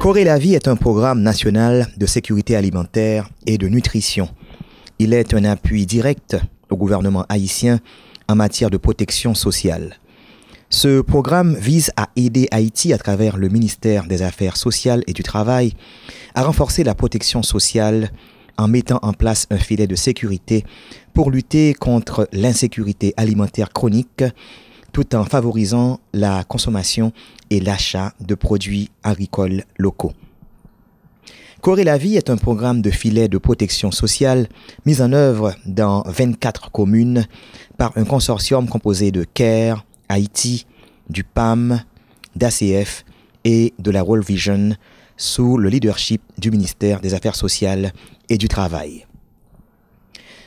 Corée la vie est un programme national de sécurité alimentaire et de nutrition. Il est un appui direct au gouvernement haïtien en matière de protection sociale. Ce programme vise à aider Haïti à travers le ministère des Affaires sociales et du Travail à renforcer la protection sociale en mettant en place un filet de sécurité pour lutter contre l'insécurité alimentaire chronique tout en favorisant la consommation et l'achat de produits agricoles locaux. Corée la vie est un programme de filet de protection sociale mis en œuvre dans 24 communes par un consortium composé de CARE, Haïti, du PAM, d'ACF et de la World Vision sous le leadership du ministère des Affaires sociales et du Travail.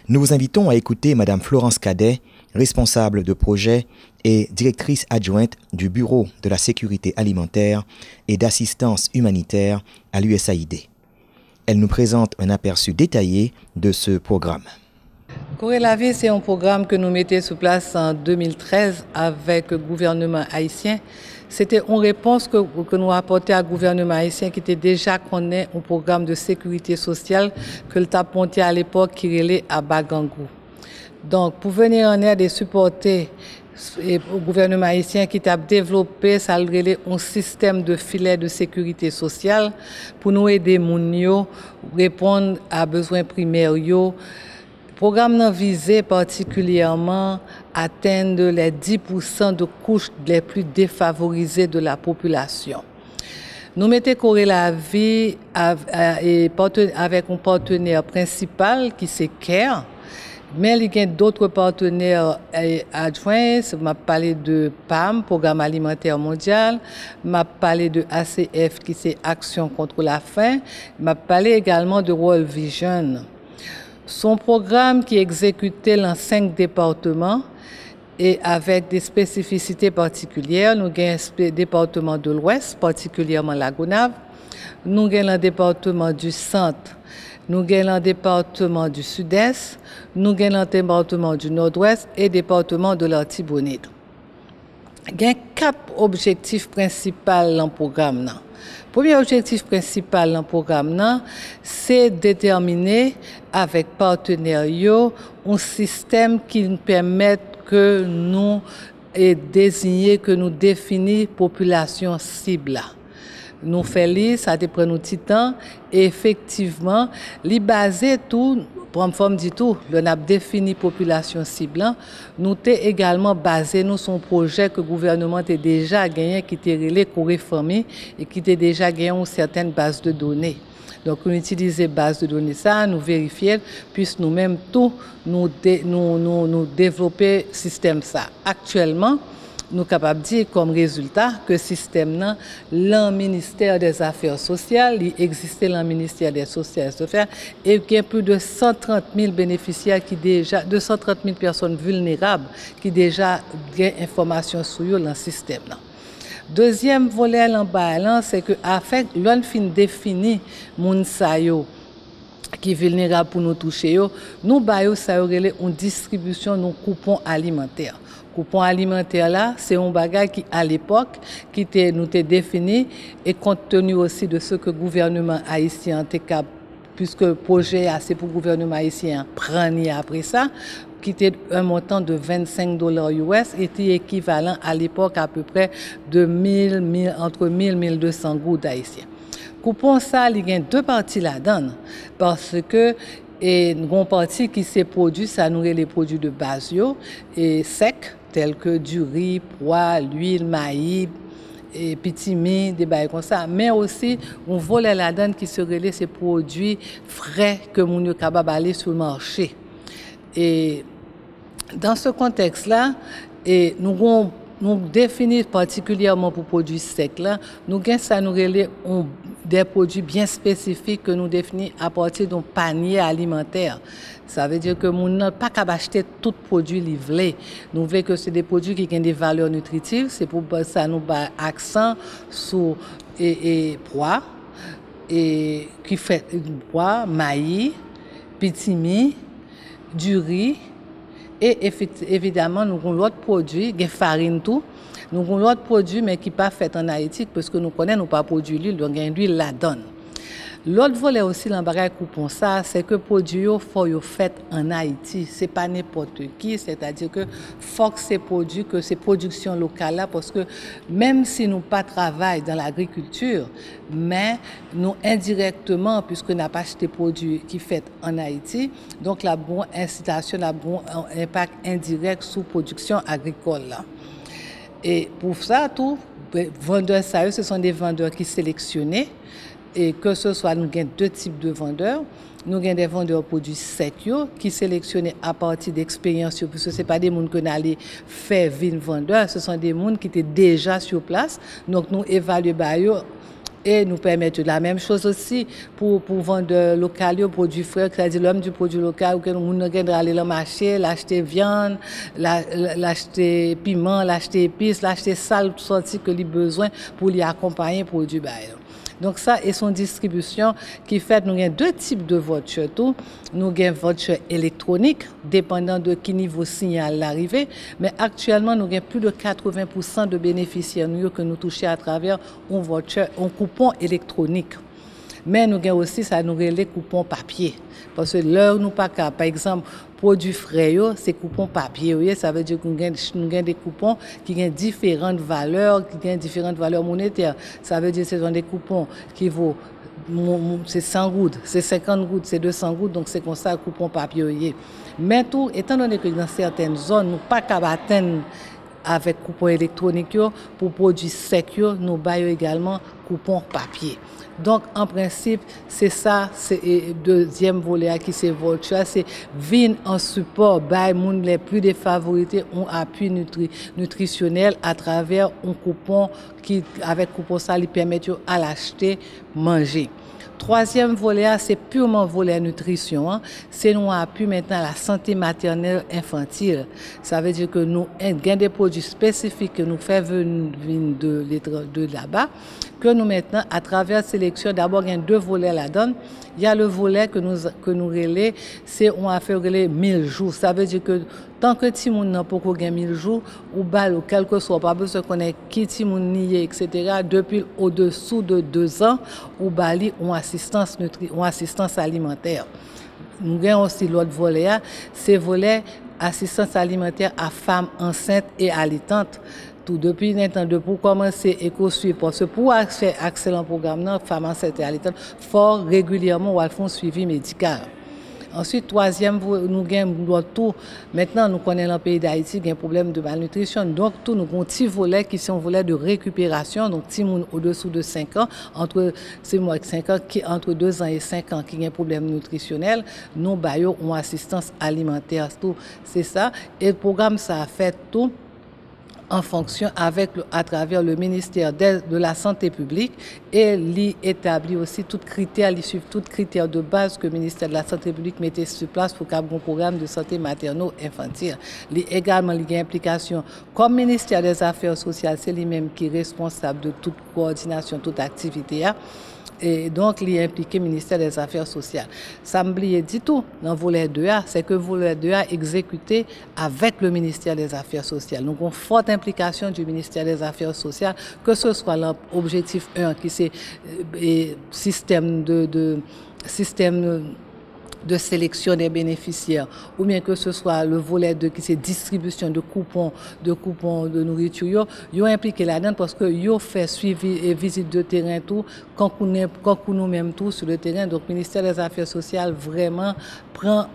Nous vous invitons à écouter Mme Florence Cadet, responsable de projet et directrice adjointe du Bureau de la sécurité alimentaire et d'assistance humanitaire à l'USAID. Elle nous présente un aperçu détaillé de ce programme. Corée la vie, c'est un programme que nous mettions sous place en 2013 avec le gouvernement haïtien. C'était une réponse que nous apportions au gouvernement haïtien qui était déjà connaît un programme de sécurité sociale que le TAP monté à l'époque qui relait à Bagangou. Donc, pour venir en aide et supporter le gouvernement haïtien qui a développé un système de filet de sécurité sociale pour nous aider à répondre à besoins primaires. Le programme n'a visé particulièrement à atteindre les 10% de couches les plus défavorisées de la population. Nous mettons Corée la vie avec un partenaire principal qui c'est CARE. Mais il y a d'autres partenaires adjoints. Je m'a parlé de PAM, Programme alimentaire mondial. Je m'a parlé de ACF, qui c'est Action contre la faim. Je m'a parlé également de World Vision. Son programme qui est exécuté dans 5 départements et avec des spécificités particulières. Nous avons le département de l'Ouest, particulièrement la Gonave. Nous avons le département du Centre. Nous avons le département du Sud-Est, nous avons le département du Nord-Ouest et le département de l'Artibonite. Il y a 4 objectifs principaux dans le programme. Le premier objectif principal dans le programme, c'est déterminer avec partenaires un système qui nous permette que nous désigner, que nous définir population cible. Nous faisons ça prend nous petit temps et effectivement, li basé tout pour forme dit tout, le n'a défini population cible. Nous t'ai également basé nous son projet que le gouvernement a déjà gagné qui était relé Corée Famille et qui était déjà gagné une certaine base de données. Donc, on utilise base de données ça, nous vérifier, puis nous-mêmes tout, nous développer système ça. Actuellement, nous sommes capables de dire comme résultat que le système, le ministère des Affaires sociales, il existait dans le ministère des Sociales et qu'il y a plus de 130 000 bénéficiaires, 230 000 personnes vulnérables qui déjà ont information sur eux dans le système. Deuxième volet en bas, c'est que afin l'on fin définir moun sa yo qui vulnérable pour nous toucher nous baillons ça une distribution de coupons alimentaires. Coupon alimentaire là, c'est un bagage qui à l'époque qui nous était défini et compte tenu aussi de ce que le gouvernement haïtien était capable, puisque le projet c'est pour le gouvernement haïtien prendre après ça, qui était un montant de $25 US, était équivalent à l'époque à peu près de entre 1000 et 1200 gouttes haïtiens. Coupon ça, il y a 2 parties là-dedans parce que une grande partie qui s'est produit, ça nourrit les produits de base et secs tels que du riz, pois, l'huile, maïs, et petit mie, des bails comme ça, mais aussi on volet là-dedans qui se relaie ces produits frais que nous sommes capables d'aller sur le marché. Et dans ce contexte-là, nous définissons particulièrement pour produits secs là, nous avons des produits bien spécifiques que nous définissons à partir d'un panier alimentaire. Ça veut dire que nous n'avons pas qu'à acheter tout produit livré. Nous voulons que c'est des produits qui ont des valeurs nutritives. C'est pour ça que nous avons accent sur pois, et qui fait pois, maïs, petit mie, du riz. Et évidemment, nous avons l'autre produit, des farines tout. Nous avons l'autre produit, mais qui n'est pas fait en Haïti, parce que nous connaissons, nous pas produit l'huile, donc il y a l'huile la donne. L'autre volet aussi dans le coupon ça, c'est que produit faut yo fait en Haïti, c'est pas n'importe qui, c'est-à-dire que faut que ces produits, que ces productions locales là, parce que même si nous pas travaillons dans l'agriculture, mais nous indirectement, puisque nous n'avons pas acheté produits qui fait en Haïti, donc la bonne incitation, la bon impact indirect sur production agricole là. Et pour ça tout, vendeurs sérieux, ce sont des vendeurs qui sélectionnés. Et que ce soit, nous avons deux types de vendeurs. Nous avons des vendeurs produits secs qui sélectionnent à partir d'expérience, parce que ce n'est pas des gens qui allons faire vin vendeur, ce sont des gens qui étaient déjà sur place. Donc nous évaluons et nous permettons la même chose aussi pour vendeurs locaux, produits frais, c'est-à-dire l'homme du produit local, où nous allons aller dans le marché, l'acheter viande, l'acheter piment, l'acheter épices, l'acheter sal, tout sorti que lui besoin pour lui accompagner le produit bailleur. Donc ça et son distribution qui fait nous avons deux types de voitures tout. Nous avons voiture électronique dépendant de quel niveau signal l'arrivée, mais actuellement nous avons plus de 80% de bénéficiaires que nous touchons à travers une voiture, un coupon électronique. Mais nous avons aussi ça nous les coupons papier parce que l'heure nous pas par exemple produits frais c'est coupons papier ça veut dire que nous avons des coupons qui ont différentes valeurs monétaires, ça veut dire que ce sont des coupons qui vaut c'est 100 gouttes, c'est 50 gouttes, c'est 200 gouttes, donc c'est comme ça coupon papier. Mais tout étant donné que dans certaines zones nous pas capable atteindre avec coupon électronique pour produits secs nous baillons également coupon papier. Donc en principe c'est ça, c'est deuxième volet qui c'est voiture, c'est vin en support by moun les plus défavorisés ont appui nutritionnel à travers un coupon qui avec coupon ça lui permet à l'acheter manger. Troisième volet, c'est purement volet nutrition. C'est nous appui maintenant à la santé maternelle infantile. Ça veut dire que nous avons des produits spécifiques que nous faisons venir de là-bas, que nous maintenant, à travers sélection, d'abord il y a deux volets là-dedans. Il y a le volet que nous relais, c'est on a fait relais 1000 jours. Ça veut dire que tant que ti moun n'a pas gagné 1000 jours ou bal ou quelque soit pas besoin connaître qui ti moun nié etc. depuis au-dessous de 2 ans ou bali ont assistance alimentaire. Nous avons aussi l'autre volet, c'est volet assistance alimentaire à femmes enceintes et allaitantes. Tout depuis maintenant pour commencer et poursuivre parce que pour faire excellent programme non femmes enceintes et allaitantes faut régulièrement ou font suivi médical. Ensuite, troisième, nous avons tout. Maintenant, nous connaissons dans le pays d'Haïti, il y a un problème de malnutrition. Donc, tout, nous avons petits volets qui sont volets de récupération. Donc, petits moun au-dessous de 5 ans, entre 5 ans, entre 2 ans et 5 ans, qui ont un problème nutritionnel, nous baillons une assistance alimentaire. Tout, c'est ça. Et le programme, ça a fait tout en fonction à travers le ministère de la Santé publique et il établit aussi tout critère, il suit tout critère de base que le ministère de la Santé publique mettait sur place pour qu'il y ait un programme de santé materno-infantile. Également, il y a une implication comme ministère des Affaires sociales, c'est lui-même qui est responsable de toute coordination, toute activité. Et donc, il est impliqué le ministère des Affaires sociales. Ça m'oublie dit tout dans le volet 2A, c'est que le volet 2A est exécuté avec le ministère des Affaires sociales. Donc, une forte implication du ministère des Affaires sociales, que ce soit l'objectif 1, qui c'est système de sélection des bénéficiaires, ou bien que ce soit le volet 2 qui c'est distribution de coupons de nourriture, ils ont impliqué là-dedans parce que ils ont fait suivi et visite de terrain tout quand nous même tout sur le terrain. Donc le ministère des Affaires sociales vraiment prend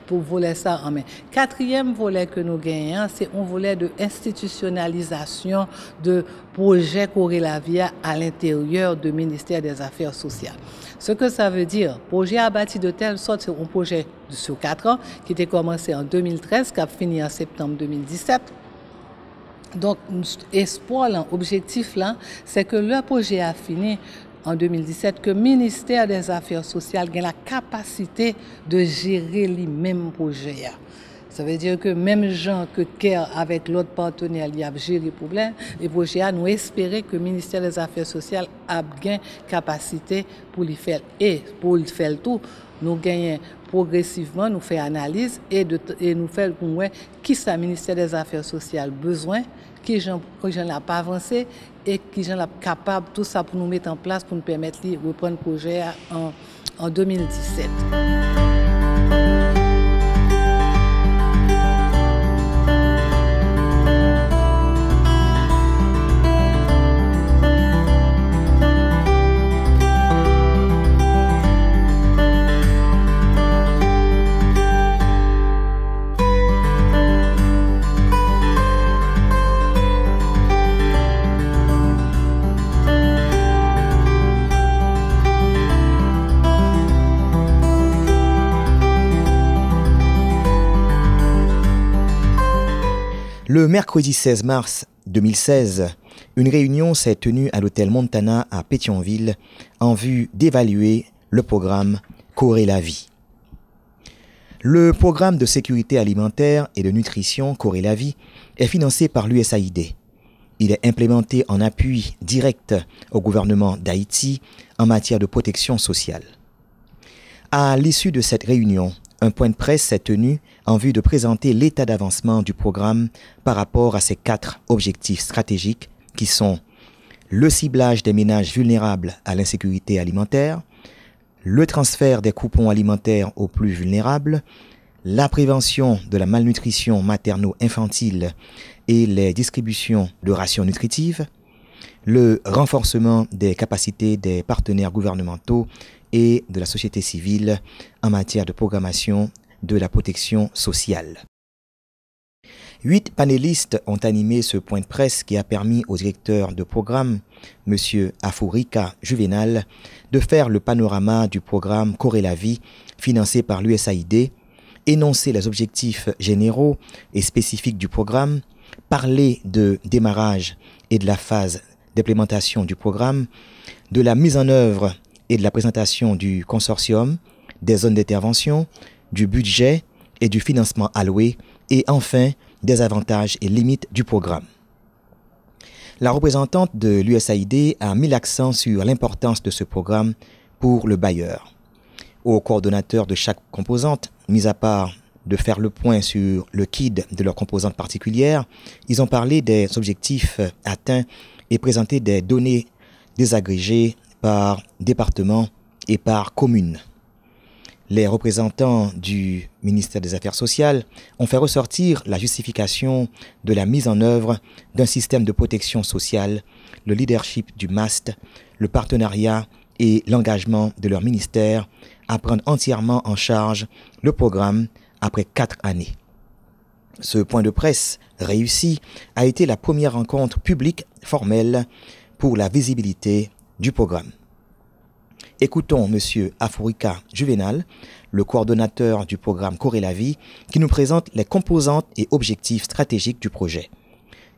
pour voler ça en main. Quatrième volet que nous gagnons, c'est un volet de institutionnalisation de projets Corée-la-Via à l'intérieur du ministère des Affaires sociales. Ce que ça veut dire, projet a bâti de telle sorte, c'est un projet sur 4 ans qui était commencé en 2013, qui a fini en septembre 2017. Donc, espoir, là, objectif, là, c'est que le projet a fini en 2017, que le ministère des Affaires sociales a la capacité de gérer les mêmes projets. Ça veut dire que même gens que CARE avec l'autre partenaire, il y a géré le problème, et projet nous espérer que le ministère des Affaires sociales a gain capacité pour le faire. Et pour le faire tout, nous gagnons progressivement, nous faisons analyse et nous faisons qui ça le ministère des Affaires sociales besoin, qui j'en n'a pas avancé et qui j'en a capable, tout ça pour nous mettre en place, pour nous permettre de reprendre le projet en 2017. Le mercredi 16 mars 2016, une réunion s'est tenue à l'hôtel Montana à Pétionville en vue d'évaluer le programme Corée la vie. Le programme de sécurité alimentaire et de nutrition Corée la vie est financé par l'USAID. Il est implémenté en appui direct au gouvernement d'Haïti en matière de protection sociale. À l'issue de cette réunion, un point de presse s'est tenu en vue de présenter l'état d'avancement du programme par rapport à ses 4 objectifs stratégiques qui sont le ciblage des ménages vulnérables à l'insécurité alimentaire, le transfert des coupons alimentaires aux plus vulnérables, la prévention de la malnutrition materno-infantile et les distributions de rations nutritives, le renforcement des capacités des partenaires gouvernementaux et de la société civile en matière de programmation de la protection sociale. 8 panélistes ont animé ce point de presse qui a permis au directeur de programme, M. Afourika Juvenal, de faire le panorama du programme Corée la vie financé par l'USAID, énoncer les objectifs généraux et spécifiques du programme, parler de démarrage et de la phase d'implémentation du programme, de la mise en œuvre et de la présentation du consortium, des zones d'intervention, du budget et du financement alloué, et enfin des avantages et limites du programme. La représentante de l'USAID a mis l'accent sur l'importance de ce programme pour le bailleur. Aux coordonnateurs de chaque composante, mis à part de faire le point sur le KID de leur composante particulière, ils ont parlé des objectifs atteints et présenté des données désagrégées par département et par commune. Les représentants du ministère des Affaires sociales ont fait ressortir la justification de la mise en œuvre d'un système de protection sociale, le leadership du MAST, le partenariat et l'engagement de leur ministère à prendre entièrement en charge le programme après 4 années. Ce point de presse réussi a été la première rencontre publique formelle pour la visibilité du programme. Écoutons M. Afourika Juvenal, le coordonnateur du programme Corée la vie, qui nous présente les composantes et objectifs stratégiques du projet.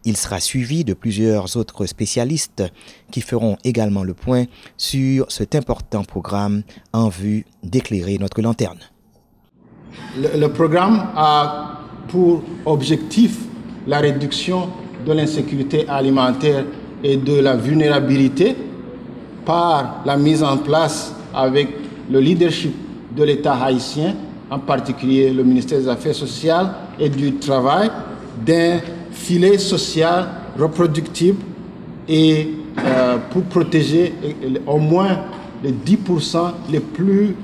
Il sera suivi de plusieurs autres spécialistes qui feront également le point sur cet important programme en vue d'éclairer notre lanterne. Le programme a pour objectif la réduction de l'insécurité alimentaire et de la vulnérabilité par la mise en place avec le leadership de l'État haïtien, en particulier le ministère des Affaires sociales et du Travail, d'un filet social reproductible et pour protéger au moins les 10%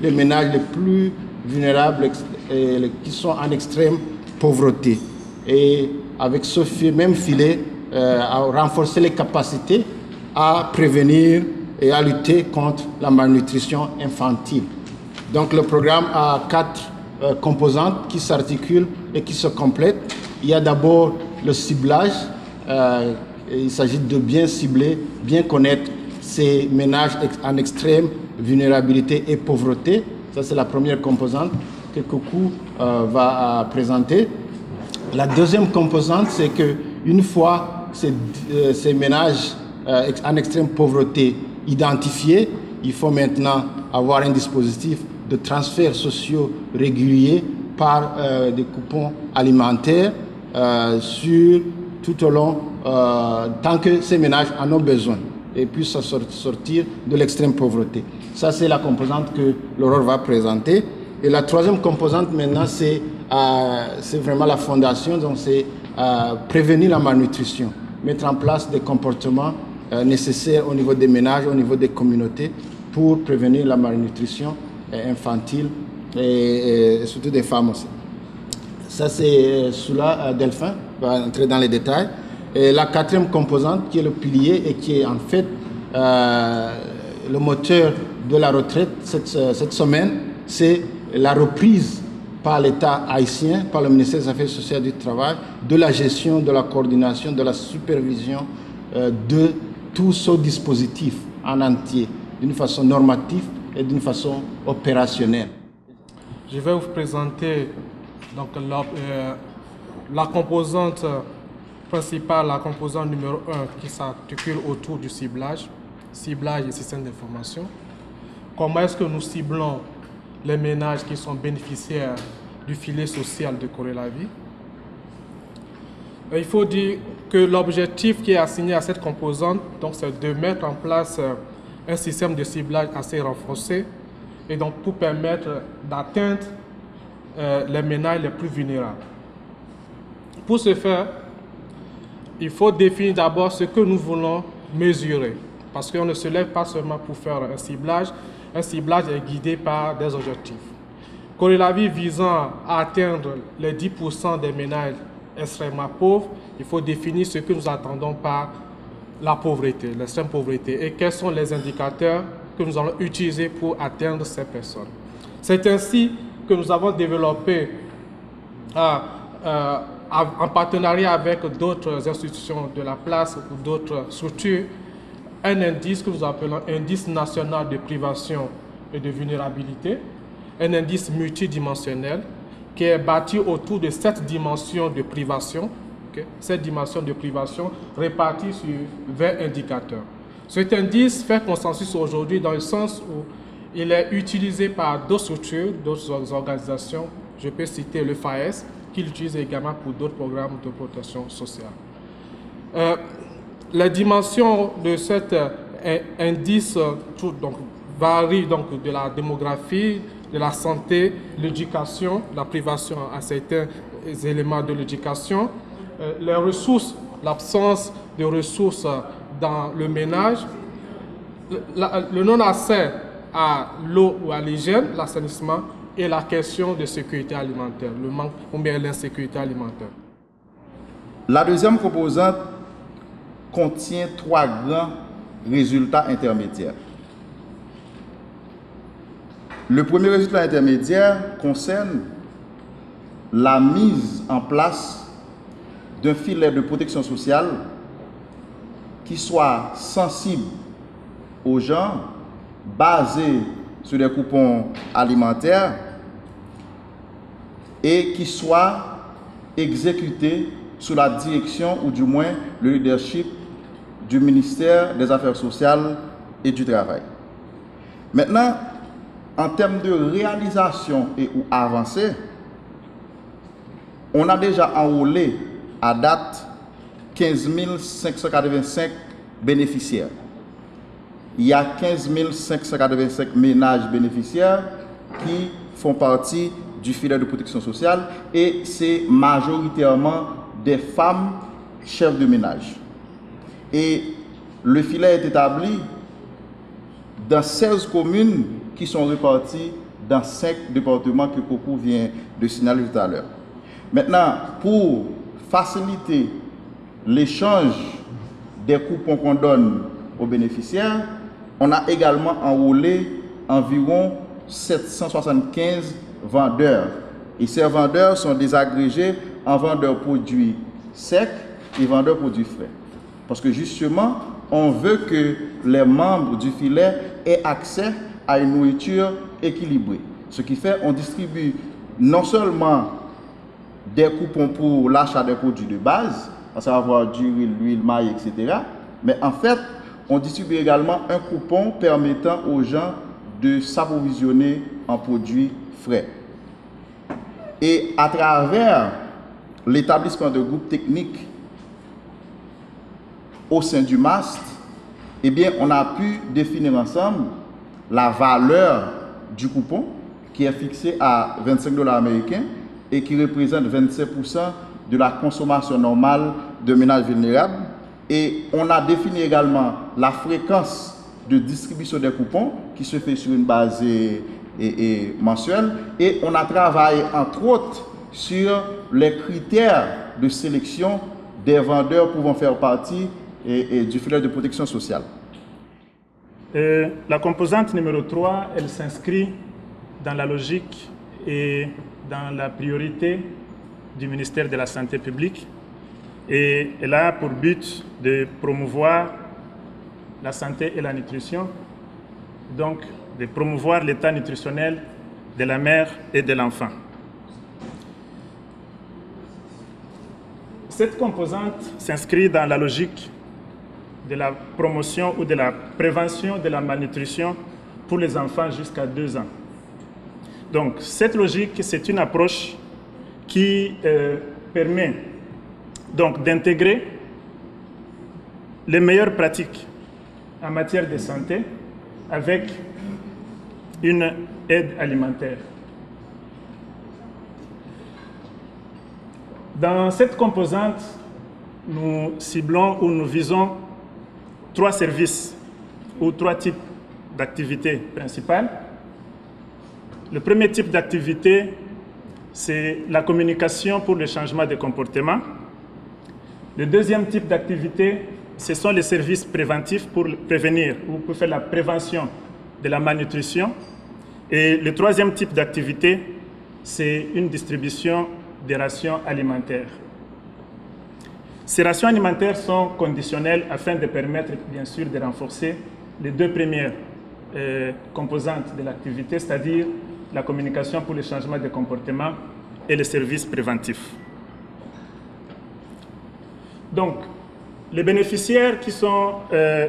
les ménages les plus vulnérables et qui sont en extrême pauvreté. Et avec ce même filet, à renforcer les capacités à prévenir et à lutter contre la malnutrition infantile. Donc le programme a 4 composantes qui s'articulent et qui se complètent. Il y a d'abord le ciblage. Il s'agit de bien cibler, bien connaître ces ménages en extrême vulnérabilité et pauvreté. Ça, c'est la première composante que Coucou va présenter. La deuxième composante, c'est qu'une fois ces ménages en extrême pauvreté identifiés, il faut maintenant avoir un dispositif de transferts sociaux réguliers par des coupons alimentaires tout au long, tant que ces ménages en ont besoin et puissent sortir de l'extrême pauvreté. Ça, c'est la composante que l'Aurore va présenter. Et la troisième composante maintenant, c'est vraiment la fondation, donc c'est prévenir la malnutrition, mettre en place des comportements nécessaires au niveau des ménages, au niveau des communautés pour prévenir la malnutrition infantile et surtout des femmes aussi. Ça, c'est cela, Delphin va entrer dans les détails. Et la quatrième composante, qui est le pilier et qui est en fait le moteur de la retraite cette semaine, c'est la reprise par l'État haïtien, par le ministère des Affaires sociales et du Travail, de la gestion, de la coordination, de la supervision de tout ce dispositif en entier, d'une façon normative et d'une façon opérationnelle. Je vais vous présenter donc, la composante principale, la composante numéro 1 qui s'articule autour du ciblage et système d'information. Comment est-ce que nous ciblons les ménages qui sont bénéficiaires du filet social de Corée la Vie? Il faut dire que l'objectif qui est assigné à cette composante, c'est de mettre en place un système de ciblage assez renforcé et donc pour permettre d'atteindre les ménages les plus vulnérables. Pour ce faire, il faut définir d'abord ce que nous voulons mesurer, parce qu'on ne se lève pas seulement pour faire un ciblage est guidé par des objectifs. Corée la Vie visant à atteindre les 10% des ménages extrêmement pauvres, il faut définir ce que nous attendons par la pauvreté, l'extrême pauvreté, et quels sont les indicateurs que nous allons utiliser pour atteindre ces personnes. C'est ainsi que nous avons développé, en partenariat avec d'autres institutions de la place ou d'autres structures, un indice que nous appelons indice national de privation et de vulnérabilité, un indice multidimensionnel qui est bâti autour de 7 dimensions de privation, cette dimension de privation répartie sur 20 indicateurs. Cet indice fait consensus aujourd'hui dans le sens où il est utilisé par d'autres structures, d'autres organisations. Je peux citer le FAES, qui l'utilise également pour d'autres programmes de protection sociale. Les dimensions de cet indice varient donc de la démographie, de la santé, l'éducation, la privation à certains éléments de l'éducation, les ressources, l'absence de ressources dans le ménage, le non-accès à l'eau ou à l'hygiène, l'assainissement et la question de sécurité alimentaire, le manque ou bien l'insécurité alimentaire. La deuxième composante contient 3 grands résultats intermédiaires. Le premier résultat intermédiaire concerne la mise en place d'un filet de protection sociale qui soit sensible aux gens, basé sur des coupons alimentaires et qui soit exécuté sous la direction ou du moins le leadership du ministère des Affaires sociales et du Travail. Maintenant, en termes de réalisation et ou avancée, on a déjà enrôlé à date 15 585 bénéficiaires. Il y a 15 585 ménages bénéficiaires qui font partie du filet de protection sociale et c'est majoritairement des femmes chefs de ménage. Et le filet est établi dans 16 communes qui sont réparties dans 5 départements que Coco vient de signaler tout à l'heure. Maintenant, pour faciliter l'échange des coupons qu'on donne aux bénéficiaires, on a également enrôlé environ 775 vendeurs. Et ces vendeurs sont désagrégés en vendeurs produits secs et vendeurs produits frais. Parce que justement, on veut que les membres du filet aient accès à une nourriture équilibrée. Ce qui fait qu'on distribue non seulement des coupons pour l'achat des produits de base, à savoir du riz, l'huile, maïs, etc. Mais en fait, on distribue également un coupon permettant aux gens de s'approvisionner en produits frais. Et à travers l'établissement de groupes techniques au sein du MAST, eh bien, on a pu définir ensemble la valeur du coupon qui est fixée à 25 $ américains et qui représente 27% de la consommation normale de ménages vulnérables. Et on a défini également la fréquence de distribution des coupons qui se fait sur une base mensuelle. Et on a travaillé entre autres sur les critères de sélection des vendeurs pouvant faire partie du filet de protection sociale. La composante numéro 3, elle s'inscrit dans la logique et dans la priorité du ministère de la Santé publique et elle a pour but de promouvoir la santé et la nutrition, donc de promouvoir l'état nutritionnel de la mère et de l'enfant. Cette composante s'inscrit dans la logique de la promotion ou de la prévention de la malnutrition pour les enfants jusqu'à 2 ans. Donc, cette logique, c'est une approche qui permet donc d'intégrer les meilleures pratiques en matière de santé avec une aide alimentaire. Dans cette composante, nous ciblons ou nous visons 3 services ou 3 types d'activités principales. Le premier type d'activité, c'est la communication pour le changement de comportement. Le deuxième type d'activité, ce sont les services préventifs pour prévenir ou pour faire la prévention de la malnutrition. Et le troisième type d'activité, c'est une distribution des rations alimentaires. Ces rations alimentaires sont conditionnelles afin de permettre, bien sûr, de renforcer les 2 premières composantes de l'activité, c'est-à-dire la communication pour le changement de comportement et les services préventifs. Donc, les bénéficiaires qui sont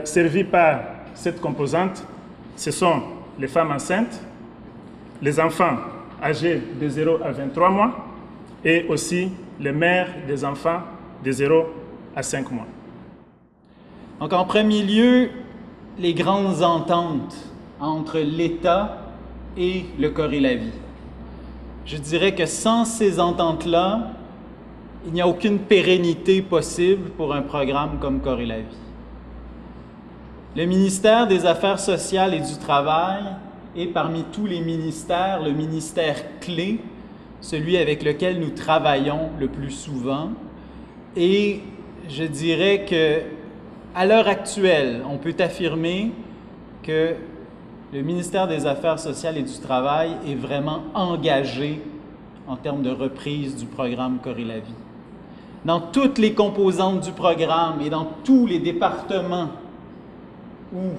servis par cette composante, ce sont les femmes enceintes, les enfants âgés de 0 à 23 mois et aussi les mères des enfants de 0 à 5 mois. Donc, en premier lieu, les grandes ententes entre l'État et le corps et la vie. Je dirais que sans ces ententes-là, il n'y a aucune pérennité possible pour un programme comme Corps et la vie. Le ministère des Affaires sociales et du Travail est parmi tous les ministères, le ministère clé, celui avec lequel nous travaillons le plus souvent. Et je dirais que, à l'heure actuelle, on peut affirmer que le ministère des Affaires sociales et du Travail est vraiment engagé en termes de reprise du programme Corps et la vie. Dans toutes les composantes du programme et dans tous les départements où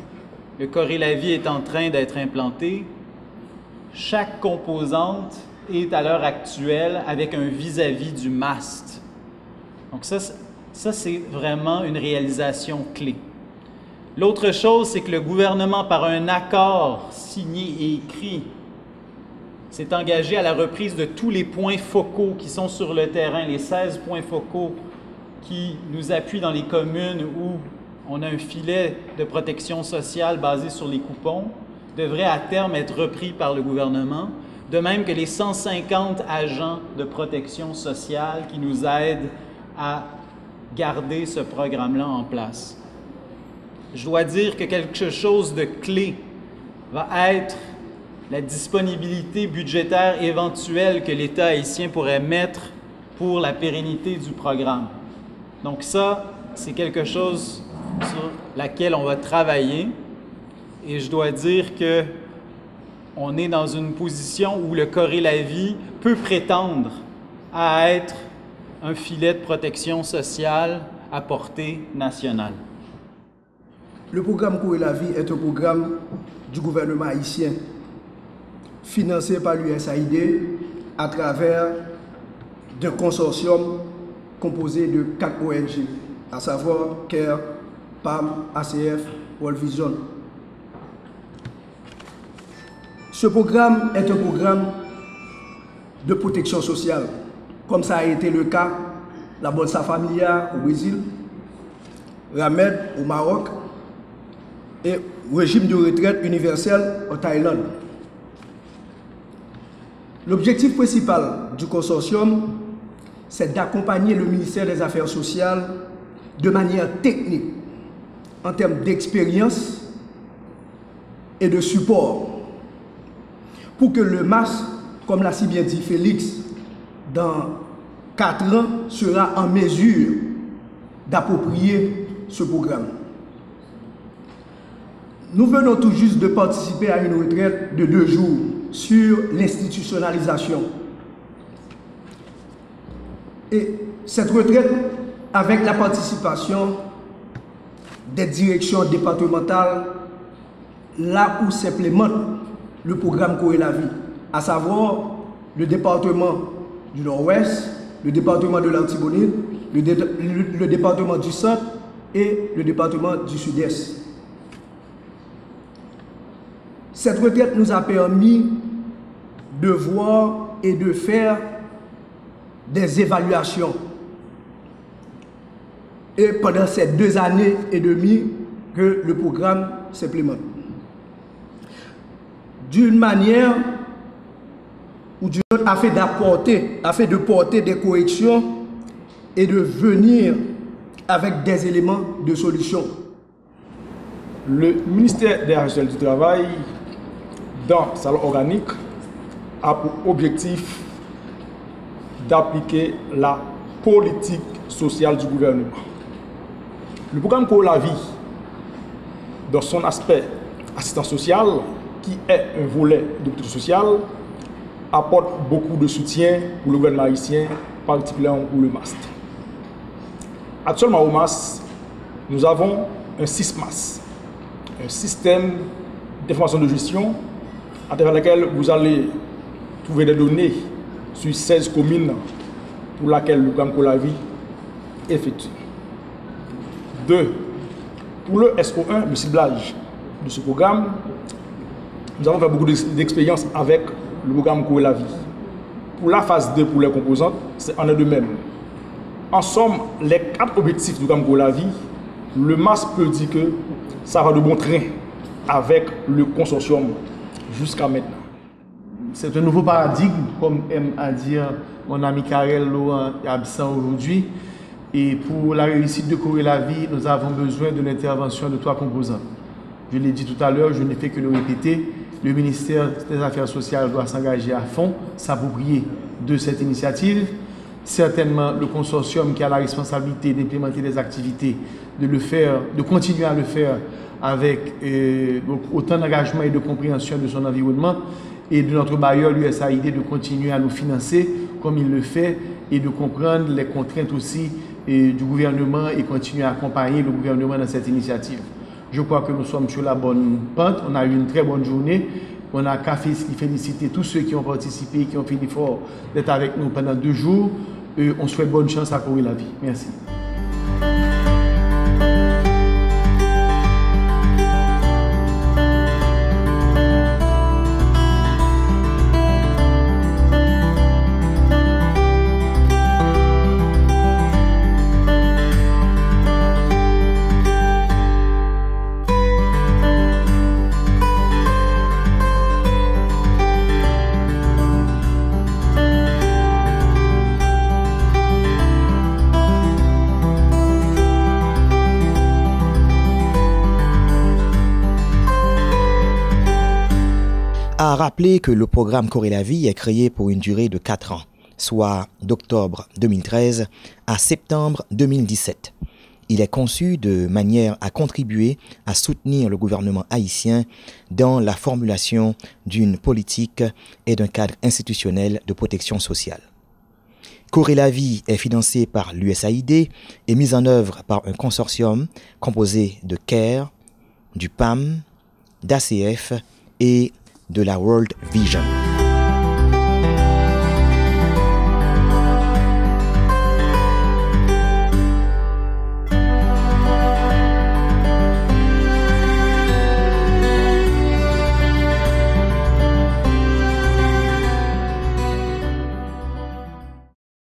le Corps et la vie est en train d'être implanté, chaque composante est à l'heure actuelle avec un vis-à-vis du MAST. Donc ça c'est vraiment une réalisation clé. L'autre chose, c'est que le gouvernement, par un accord signé et écrit, s'est engagé à la reprise de tous les points focaux qui sont sur le terrain, les 16 points focaux qui nous appuient dans les communes où on a un filet de protection sociale basé sur les coupons, devraient à terme être repris par le gouvernement, de même que les 150 agents de protection sociale qui nous aident à garder ce programme-là en place. Je dois dire que quelque chose de clé va être la disponibilité budgétaire éventuelle que l'État haïtien pourrait mettre pour la pérennité du programme. Donc ça, c'est quelque chose sur laquelle on va travailler et je dois dire que on est dans une position où le Corps et la vie peut prétendre à être un filet de protection sociale à portée nationale. Le programme Corps et la vie est un programme du gouvernement haïtien financé par l'USAID à travers d'un consortium composé de 4 ONG, à savoir CARE, PAM, ACF, World Vision. Ce programme est un programme de protection sociale, comme ça a été le cas la Bolsa Familia au Brésil, Ramed au Maroc et régime de retraite universel au Thaïlande. L'objectif principal du consortium, c'est d'accompagner le ministère des Affaires sociales de manière technique, en termes d'expérience et de support, pour que le MAS, comme l'a si bien dit Félix, dans 4 ans, sera en mesure d'approprier ce programme. Nous venons tout juste de participer à une retraite de 2 jours sur l'institutionnalisation. Et cette retraite, avec la participation des directions départementales, là où s'implémente le programme Corée la vie, à savoir le département du Nord-Ouest, le département de l'Artibonite, le département du Centre et le département du Sud-Est. Cette retraite nous a permis de voir et de faire des évaluations. Et pendant ces 2 années et demie que le programme s'implémente. D'une manière ou d'une autre, afin de porter des corrections et de venir avec des éléments de solution. Le ministère des Affaires sociales du Travail, dans sa loi organique, a pour objectif d'appliquer la politique sociale du gouvernement. Le programme Corée la vie, dans son aspect assistance sociale, qui est un volet de politique sociale, apporte beaucoup de soutien pour le gouvernement haïtien, particulièrement pour le MAS. Actuellement au MAS, nous avons un SISMAS, un système d'information de gestion à travers lequel vous allez trouver des données sur 16 communes pour lesquelles le programme Corée la vie est effectué. 2. Pour le SO1, le ciblage de ce programme, nous avons fait beaucoup d'expériences avec le programme Corée la vie. Pour la phase 2, pour les composantes, c'est en est de même. En somme, les 4 objectifs du programme Corée la vie, le MAS peut dire que ça va de bon train avec le consortium jusqu'à maintenant. C'est un nouveau paradigme, comme aime à dire mon ami Karel Laurent absent aujourd'hui. Et pour la réussite de Corée la vie, nous avons besoin de l'intervention de 3 composantes. Je l'ai dit tout à l'heure, je ne fais que le répéter. Le ministère des Affaires sociales doit s'engager à fond, s'approprier de cette initiative. Certainement, le consortium qui a la responsabilité d'implémenter des activités, de le faire, de continuer à le faire avec autant d'engagement et de compréhension de son environnement, et de notre bailleur, l'USAID, de continuer à nous financer comme il le fait et de comprendre les contraintes aussi du gouvernement et continuer à accompagner le gouvernement dans cette initiative. Je crois que nous sommes sur la bonne pente. On a eu une très bonne journée. On a qu'à féliciter tous ceux qui ont participé, qui ont fait l'effort d'être avec nous pendant 2 jours. On souhaite bonne chance à Corée la vie. Merci. A rappeler que le programme Corée la vie est créé pour une durée de 4 ans, soit d'octobre 2013 à septembre 2017. Il est conçu de manière à contribuer à soutenir le gouvernement haïtien dans la formulation d'une politique et d'un cadre institutionnel de protection sociale. Corée la vie est financé par l'USAID et mis en œuvre par un consortium composé de CARE, du PAM, d'ACF et de la World Vision.